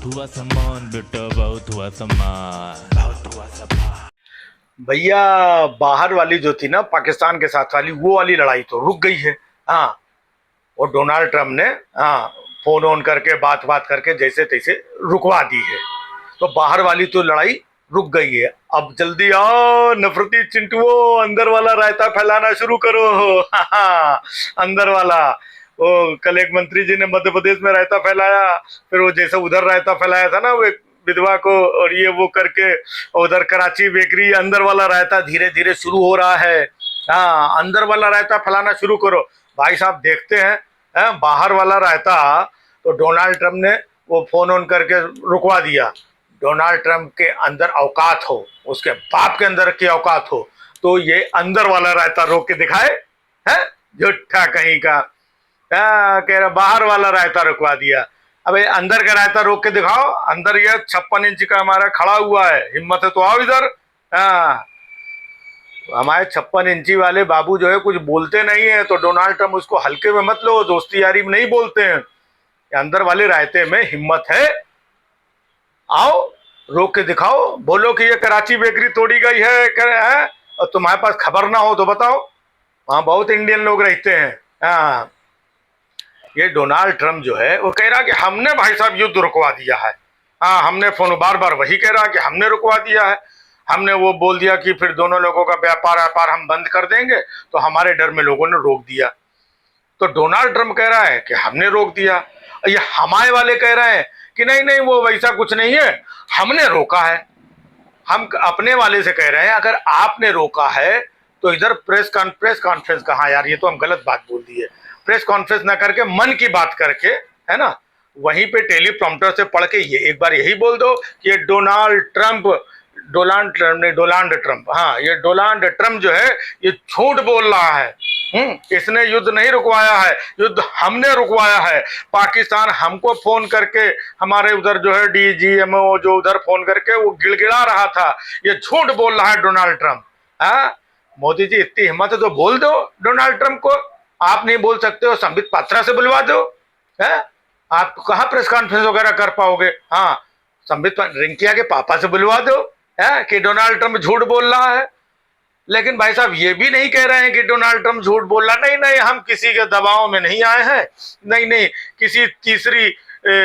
बहुत हुआ सम्मान बेटा, बहुत हुआ सम्मान, बहुत हुआ सम्मान। भैया बाहर वाली जो थी ना पाकिस्तान के साथ वाली, वो वाली लड़ाई तो रुक गई है। हाँ, वो डोनाल्ड ट्रम्प ने हाँ फोन ऑन करके बात बात करके जैसे तैसे रुकवा दी है। तो बाहर वाली तो लड़ाई रुक गई है। अब जल्दी आओ नफरती चिंटुओ, अंदर वाला रायता फैलाना शुरू करो। अंदर वाला, वो कल एक मंत्री जी ने मध्य प्रदेश में रायता फैलाया, फिर वो जैसे उधर रायता फैलाया था ना वो एक विधवा को, और ये वो करके उधर कराची बेकरी, अंदर वाला रायता धीरे धीरे शुरू हो रहा है। हाँ, अंदर वाला रायता फैलाना शुरू करो भाई साहब। देखते हैं बाहर वाला रायता तो डोनाल्ड ट्रम्प ने वो फोन ऑन करके रुकवा दिया। डोनाल्ड ट्रम्प के अंदर औकात हो, उसके बाप के अंदर की औकात हो, तो ये अंदर वाला रायता रोक के दिखाए है। झूठा कहीं का कह रहा बाहर वाला रायता रुकवा दिया। अबे अंदर का रायता रोक के दिखाओ। अंदर ये 56 इंच का हमारा खड़ा हुआ है, हिम्मत है तो आओ इधर। हाँ, हमारे 56 इंची वाले बाबू जो है कुछ बोलते नहीं है, तो डोनाल्ड ट्रम्प उसको हल्के में मत लो, दोस्ती यारी में नहीं बोलते हैं। अंदर वाले रायते में हिम्मत है, आओ रोक के दिखाओ, बोलो कि ये कराची बेकरी तोड़ी गई है, और तुम्हारे पास खबर ना हो तो बताओ। वहां बहुत इंडियन लोग रहते हैं। हाँ, ये डोनाल्ड ट्रम्प जो है वो कह रहा कि हमने भाई साहब युद्ध रुकवा दिया है। हाँ, हमने फोन बार बार वही कह रहा कि हमने रुकवा दिया है। हमने वो बोल दिया कि फिर दोनों लोगों का व्यापार हम बंद कर देंगे, तो हमारे डर में लोगों ने रोक दिया। तो डोनाल्ड ट्रम्प कह रहा है कि हमने रोक दिया, ये हमारे वाले कह रहे हैं कि नहीं नहीं वो वैसा कुछ नहीं है, हमने रोका है। हम अपने वाले से कह रहे हैं अगर आपने रोका है तो इधर प्रेस कॉन्फ्रेंस कहाँ यार, ये तो हम गलत बात बोल दी है। प्रेस कॉन्फ्रेंस ना करके मन की बात करके, है ना, वहीं पे टेलीप्रॉम्प्टर से पढ़ के ये एक बार यही बोल दो कि ये डोनाल्ड ट्रम्प, हाँ ये डोनाल्ड ट्रम्प जो है ये झूठ बोल रहा है। इसने युद्ध नहीं रुकवाया है, युद्ध हमने रुकवाया है। पाकिस्तान हमको फोन करके, हमारे उधर जो है डीजीएमओ जो उधर फोन करके वो गिड़गिड़ा रहा था, ये झूठ बोल रहा है डोनाल्ड ट्रम्प। हाँ, मोदी जी इतनी हिम्मत है तो बोल दो डोनाल्ड ट्रम्प को। आप नहीं बोल सकते हो, संबित पात्रा से बुलवा दो। है, आप कहाँ प्रेस कॉन्फ्रेंस वगैरह कर पाओगे। हाँ, संबित रिंकिया के पापा से बुलवा दो है कि डोनाल्ड ट्रम्प झूठ बोल रहा है। लेकिन भाई साहब ये भी नहीं कह रहे हैं कि डोनाल्ड ट्रम्प झूठ बोल रहा, नहीं नहीं हम किसी के दबाव में नहीं आए हैं, नहीं नहीं किसी तीसरी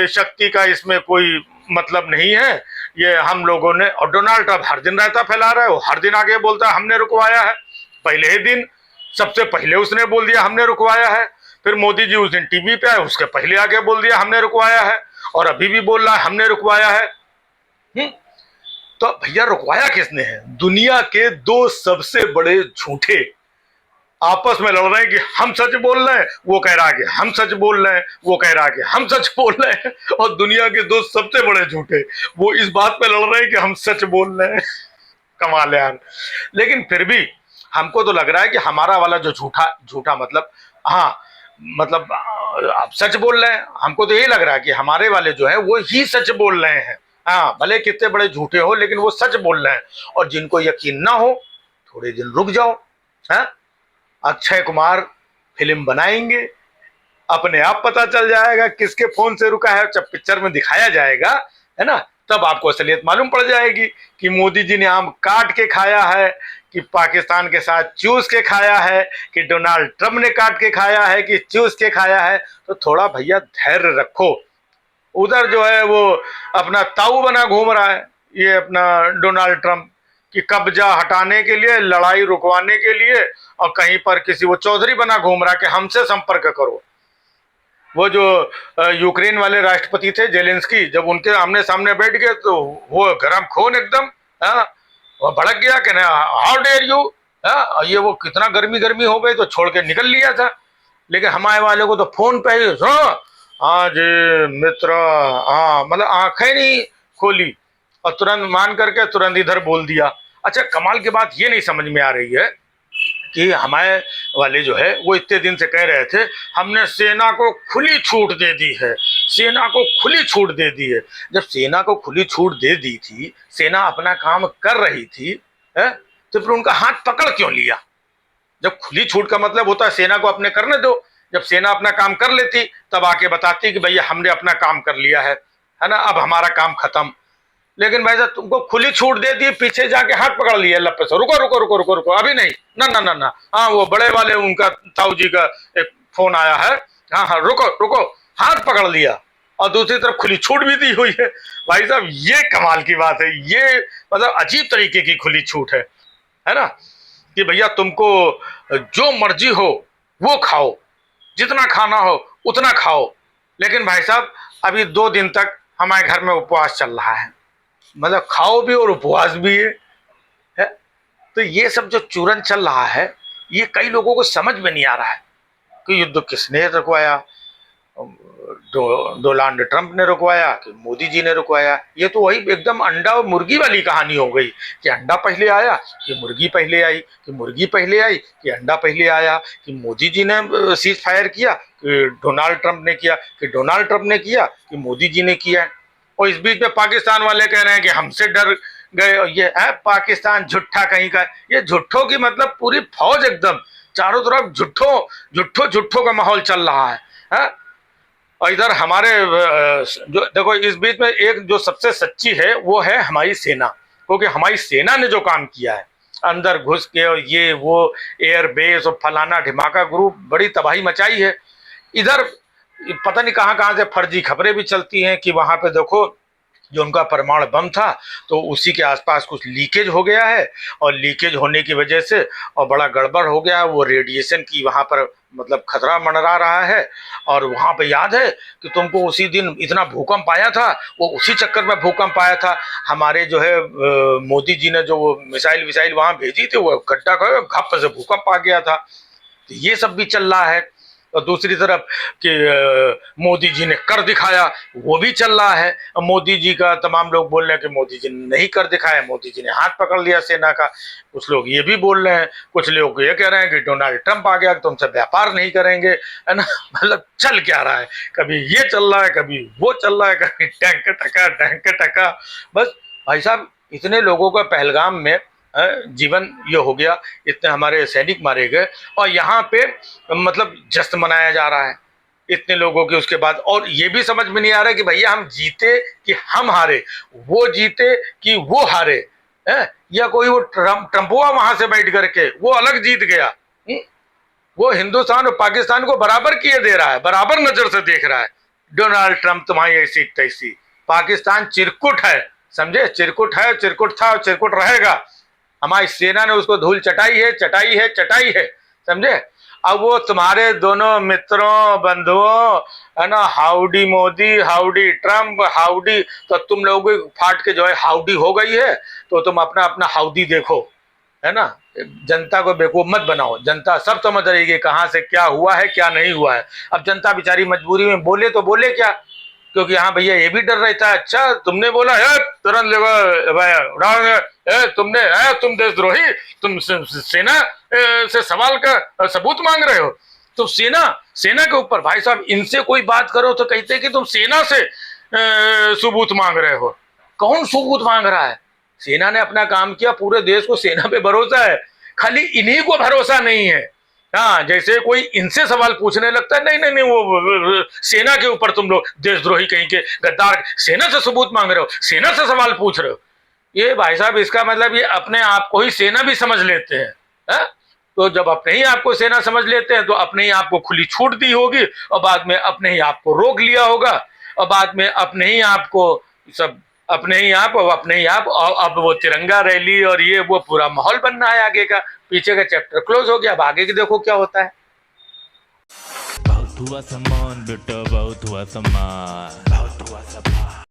शक्ति का इसमें कोई मतलब नहीं है। ये हम लोगों ने, और डोनाल्ड ट्रम्प हर दिन रायता फैला रहा है, वो हर दिन आगे बोलता है हमने रुकवाया है। पहले ही दिन सबसे पहले उसने बोल दिया हमने रुकवाया है, फिर मोदी जी उस दिन टीवी पे आए उसके पहले आगे बोल दिया हमने रुकवाया है, और अभी भी बोल रहा है हमने रुकवाया है। तो भैया रुकवाया किसने है? दुनिया के दो सबसे बड़े झूठे आपस में लड़ रहे हैं कि हम सच बोल रहे हैं, वो कह रहा है कि हम सच बोल रहे हैं, वो कह रहा है कि हम सच बोल रहे हैं। और दुनिया के दो सबसे बड़े झूठे वो इस बात पे लड़ रहे हैं कि हम सच बोल रहे हैं। कमाल है यार। लेकिन फिर भी हमको तो लग रहा है कि हमारा वाला जो झूठा झूठा मतलब, हाँ मतलब आप सच बोल रहे हैं, हमको तो यही लग रहा है कि हमारे वाले जो है वो ही सच बोल रहे हैं। हाँ, भले कितने बड़े झूठे हो लेकिन वो सच बोल रहे हैं। और जिनको यकीन ना हो थोड़े दिन रुक जाओ। हाँ, अक्षय कुमार फिल्म बनाएंगे, अपने आप पता चल जाएगा किसके फोन से रुका है। जब पिक्चर में दिखाया जाएगा, है ना, तब आपको असलियत मालूम पड़ जाएगी कि मोदी जी ने आम काट के खाया है, कि पाकिस्तान के साथ चूस के खाया है, कि डोनाल्ड ट्रम्प ने काट के खाया है, कि चूस के खाया है। तो थोड़ा भैया धैर्य रखो। उधर जो है वो अपना ताऊ बना घूम रहा है, ये अपना डोनाल्ड ट्रम्प, कि कब्जा हटाने के लिए, लड़ाई रुकवाने के लिए, और कहीं पर किसी वो चौधरी बना घूम रहा है कि हमसे संपर्क करो। वो जो यूक्रेन वाले राष्ट्रपति थे जेलेंस्की, जब उनके आमने सामने बैठ गए तो वो गरम खून एकदम, वो भड़क गया कि ना हाउ डेयर यू। ये वो कितना गर्मी गर्मी हो गई तो छोड़ के निकल लिया था। लेकिन हमारे वाले को तो फोन पे ही सुनो, हाँ जी मित्र, हाँ मतलब आंखें नहीं खोली और तुरंत मान करके तुरंत इधर बोल दिया। अच्छा, कमाल की बात ये नहीं समझ में आ रही है कि हमारे वाले जो है वो इतने दिन से कह रहे थे हमने सेना को खुली छूट दे दी है, सेना को खुली छूट दे दी है। जब सेना को खुली छूट दे दी थी, सेना अपना काम कर रही थी, है, तो फिर उनका हाथ पकड़ क्यों लिया? जब खुली छूट का मतलब होता है सेना को अपने करने दो, जब सेना अपना काम कर लेती तब आके बताती कि भैया हमने अपना काम कर लिया है। है ना, अब हमारा काम खत्म। लेकिन भाई साहब तुमको खुली छूट दे दी, पीछे जाके हाथ पकड़ लिया लपे से, रुको रुको रुको रुको रुको, अभी नहीं, ना ना ना ना, हाँ वो बड़े वाले उनका ताऊ जी का एक फोन आया है, हाँ हाँ रुको रुको, हाथ पकड़ लिया, और दूसरी तरफ खुली छूट भी दी हुई है। भाई साहब ये कमाल की बात है, ये मतलब अजीब तरीके की खुली छूट है ना, कि भैया तुमको जो मर्जी हो वो खाओ, जितना खाना हो उतना खाओ, लेकिन भाई साहब अभी 2 दिन तक हमारे घर में उपवास चल रहा है, मतलब खाओ भी और उपवास भी है। तो ये सब जो चूरन चल रहा है, ये कई लोगों को समझ में नहीं आ रहा है कि युद्ध किसने रुकवाया, डोनाल्ड ट्रंप ने रुकवाया कि मोदी जी ने रुकवाया। ये तो वही एकदम अंडा और मुर्गी वाली कहानी हो गई कि अंडा पहले आया कि मुर्गी पहले आई, कि मुर्गी पहले आई कि अंडा पहले आया, कि मोदी जी ने सीज फायर किया कि डोनाल्ड ट्रंप ने किया, कि डोनाल्ड ट्रंप ने किया कि मोदी जी ने किया। और इस बीच में पाकिस्तान वाले कह रहे हैं कि हमसे डर गए, ये है पाकिस्तान झुट्ठा कहीं का। ये झुट्ठों की मतलब पूरी फौज एकदम चारों तरफ झुट्ठों का माहौल चल रहा है। और इधर हमारे जो देखो, इस बीच में एक जो सबसे सच्ची है वो है हमारी सेना, क्योंकि हमारी सेना ने जो काम किया है अंदर घुस के, और ये वो एयरबेस और फलाना ढिमाका ग्रुप बड़ी तबाही मचाई है। इधर पता नहीं कहाँ कहाँ से फर्जी खबरें भी चलती हैं कि वहां पे देखो जो उनका परमाणु बम था तो उसी के आसपास कुछ लीकेज हो गया है, और लीकेज होने की वजह से और बड़ा गड़बड़ हो गया है, वो रेडिएशन की वहाँ पर मतलब खतरा मंडरा रहा है। और वहाँ पे याद है कि तुमको उसी दिन इतना भूकंप आया था, वो उसी चक्कर में भूकंप आया था। हमारे जो है मोदी जी ने जो वो मिसाइल वहाँ भेजी थी, वो गड्ढा का घप से भूकंप आ गया था। तो ये सब भी चल रहा है। और दूसरी तरफ कि मोदी जी ने कर दिखाया, वो भी चल रहा है। मोदी जी का तमाम लोग बोल रहे हैं कि मोदी जी ने नहीं कर दिखाया, मोदी जी ने हाथ पकड़ लिया सेना का। कुछ लोग ये भी बोल रहे हैं, कुछ लोग ये कह रहे हैं कि डोनाल्ड ट्रंप आ गया तो तुमसे व्यापार नहीं करेंगे, है ना। मतलब चल क्या रहा है, कभी ये चल रहा है कभी वो चल रहा है, कभी टैंक टका। बस भाई साहब इतने लोगों का पहलगाम में जीवन ये हो गया, इतने हमारे सैनिक मारे गए, और यहाँ पे मतलब जश्न मनाया जा रहा है इतने लोगों के उसके बाद। और ये भी समझ में नहीं आ रहा है कि भैया हम जीते कि हम हारे, वो जीते कि वो हारे है, या कोई वो ट्रंपुआ वहां से बैठ करके वो अलग जीत गया। वो हिंदुस्तान और पाकिस्तान को बराबर किए दे रहा है, बराबर नजर से देख रहा है। डोनाल्ड ट्रंप तुम्हारी ऐसी तैसी, पाकिस्तान चिरकुट है, समझे, चिरकुट है, चिरकुट था और चिरकुट रहेगा। हमारी सेना ने उसको धूल चटाई है, समझे। अब वो तुम्हारे दोनों मित्रों बंधुओं, है ना, howdy Modi, howdy Trump, howdy, तो तुम लोगों की फाट के जो है हाउडी हो गई है, तो तुम अपना अपना हाउडी देखो, है ना। जनता को बेवकूफ मत बनाओ, जनता सब समझ रही है कहाँ से क्या हुआ है क्या नहीं हुआ है। अब जनता बेचारी मजबूरी में बोले तो बोले क्या, क्योंकि यहाँ भैया ये भी डर रहता है, अच्छा तुमने बोला है तुरंत तुम देशद्रोही, तुम सेना से सवाल का सबूत मांग रहे हो। तो सेना के ऊपर भाई साहब इनसे कोई बात करो तो कहते हैं कि तुम सेना से सबूत मांग रहे हो। कौन सबूत मांग रहा है? सेना ने अपना काम किया, पूरे देश को सेना पे भरोसा है, खाली इन्हीं को भरोसा नहीं है। हाँ, जैसे कोई इनसे सवाल पूछने लगता है, नहीं नहीं नहीं वो सेना के ऊपर तुम लोग देशद्रोही कहीं के गद्दार, सेना से सबूत मांग रहे हो, सेना से सवाल पूछ रहे हो। ये भाई साहब इसका मतलब ये अपने आप को ही सेना भी समझ लेते हैं, है? तो जब अपने ही आपको सेना समझ लेते हैं तो अपने ही आपको खुली छूट दी होगी, और बाद में अपने ही आपको रोक लिया होगा, और बाद में अपने ही आपको सब अपने ही आप और अब वो तिरंगा रैली और ये वो पूरा माहौल बनना है आगे का। पीछे का चैप्टर क्लोज हो गया, अब आगे की देखो क्या होता है। बहुत हुआ सम्मान बेटा, बहुत हुआ सम्मान, बहुत हुआ सम्मान।